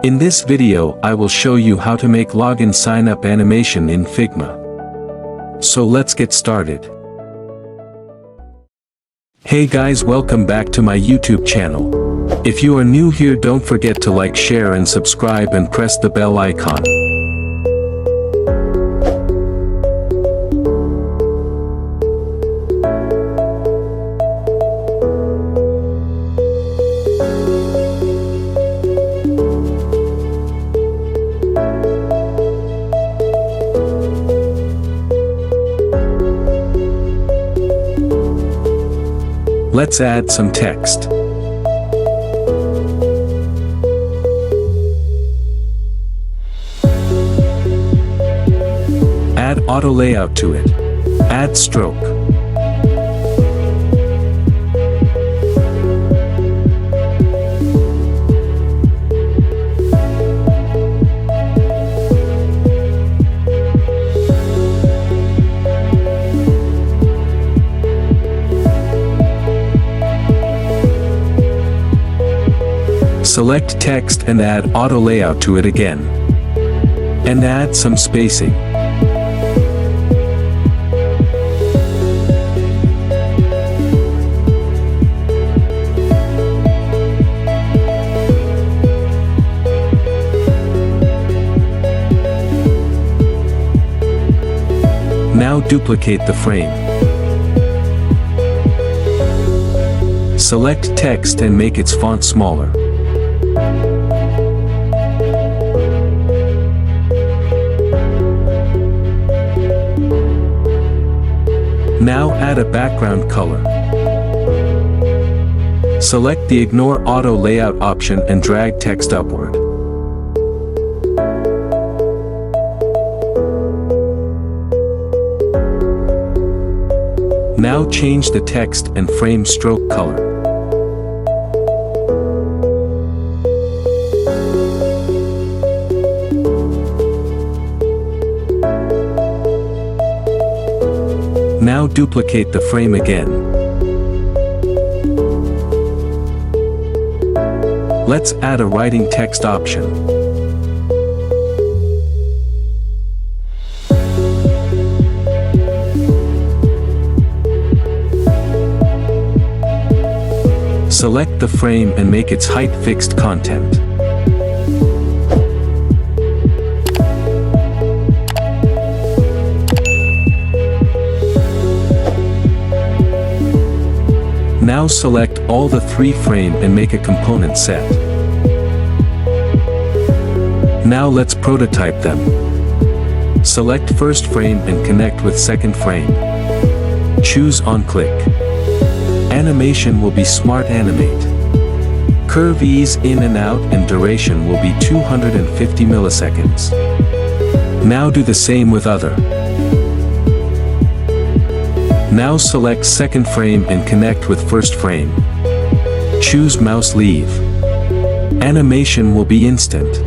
In this video, I will show you how to make login sign-up animation in Figma. So let's get started. Hey guys, welcome back to my YouTube channel. If you are new here, don't forget to like, share and subscribe and press the bell icon. Let's add some text. Add auto layout to it. Add stroke. Select text and add auto layout to it again. And add some spacing. Now duplicate the frame. Select text and make its font smaller. Now add a background color. Select the Ignore Auto Layout option and drag text upward. Now change the text and frame stroke color. Now duplicate the frame again. Let's add a writing text option. Select the frame and make its height fixed content. Now select all the three frames and make a component set. Now let's prototype them. Select first frame and connect with second frame. Choose on click. Animation will be Smart Animate. Curve ease in and out and duration will be 250 milliseconds. Now do the same with other. Now select second frame and connect with first frame. Choose mouse leave. Animation will be instant.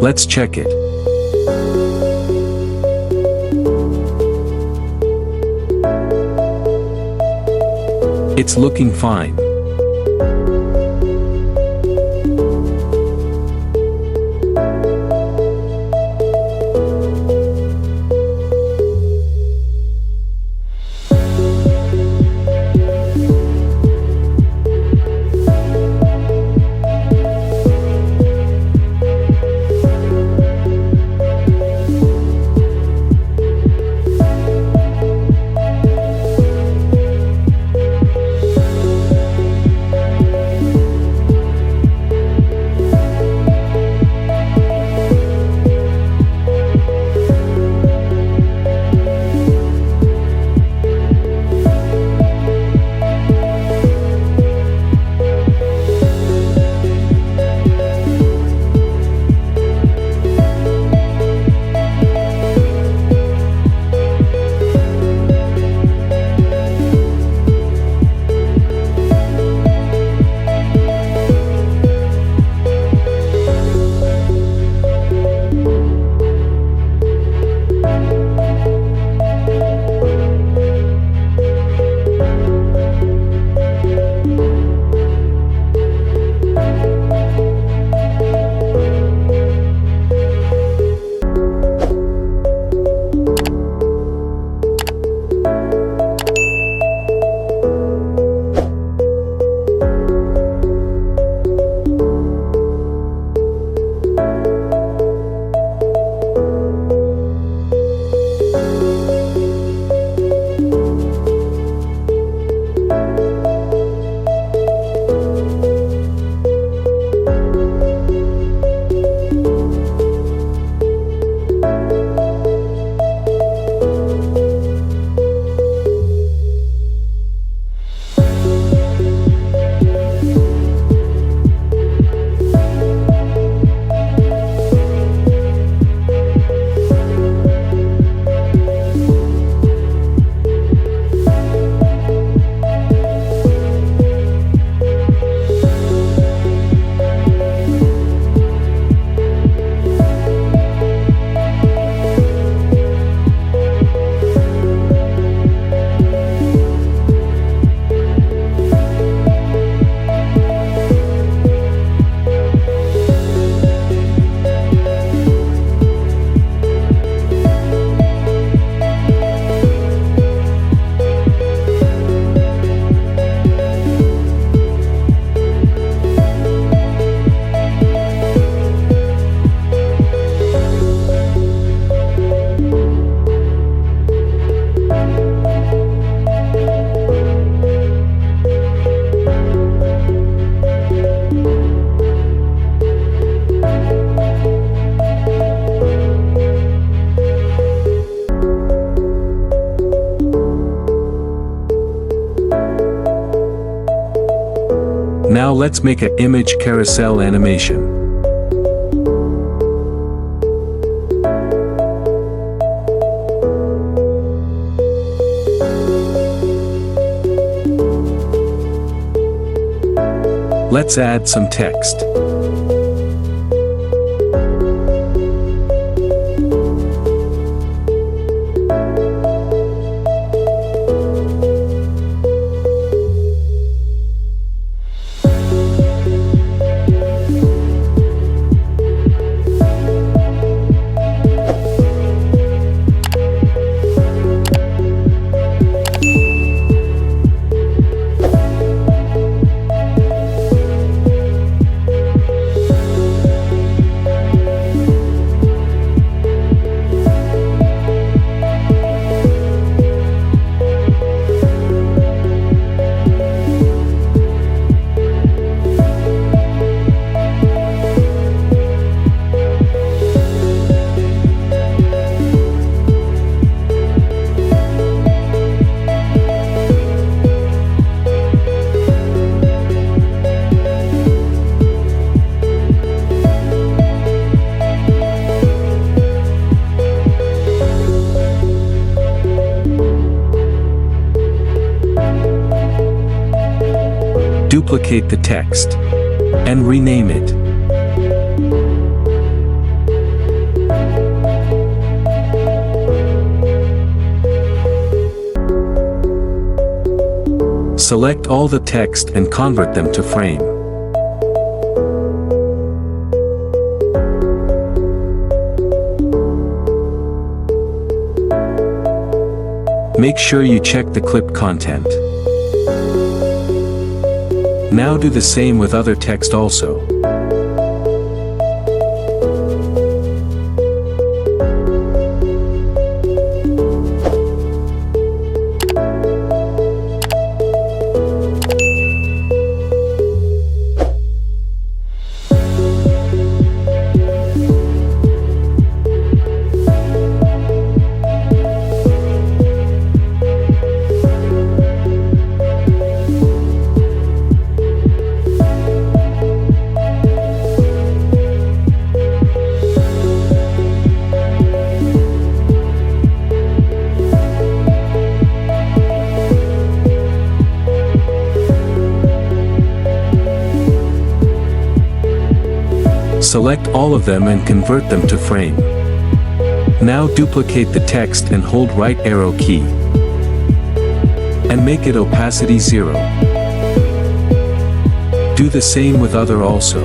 Let's check it. It's looking fine. Now let's make an image carousel animation. Let's add some text. Duplicate the text and rename it. Select all the text and convert them to frame. Make sure you check the clip content. Now do the same with other text also. Select all of them and convert them to frame. Now duplicate the text and hold right arrow key. And make it opacity 0. Do the same with other also.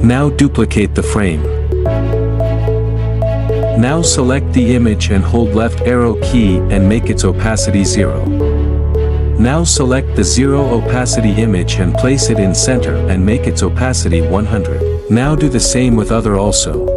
Now duplicate the frame. Now select the image and hold left arrow key and make its opacity 0. Now select the 0 opacity image and place it in center and make its opacity 100. Now do the same with other also.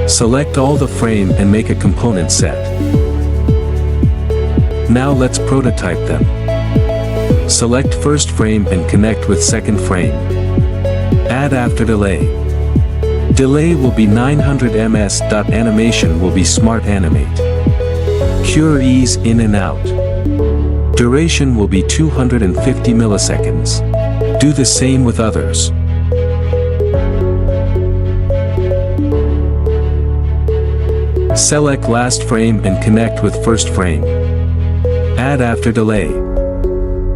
Select all the frame and make a component set. Now let's prototype them. Select first frame and connect with second frame. Add after delay. Delay will be 900 ms. Animation will be smart animate. Cure ease in and out. Duration will be 250 milliseconds. Do the same with others. Select last frame and connect with first frame. Add after delay.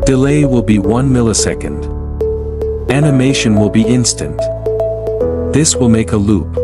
Delay will be 1 millisecond. Animation will be instant. This will make a loop.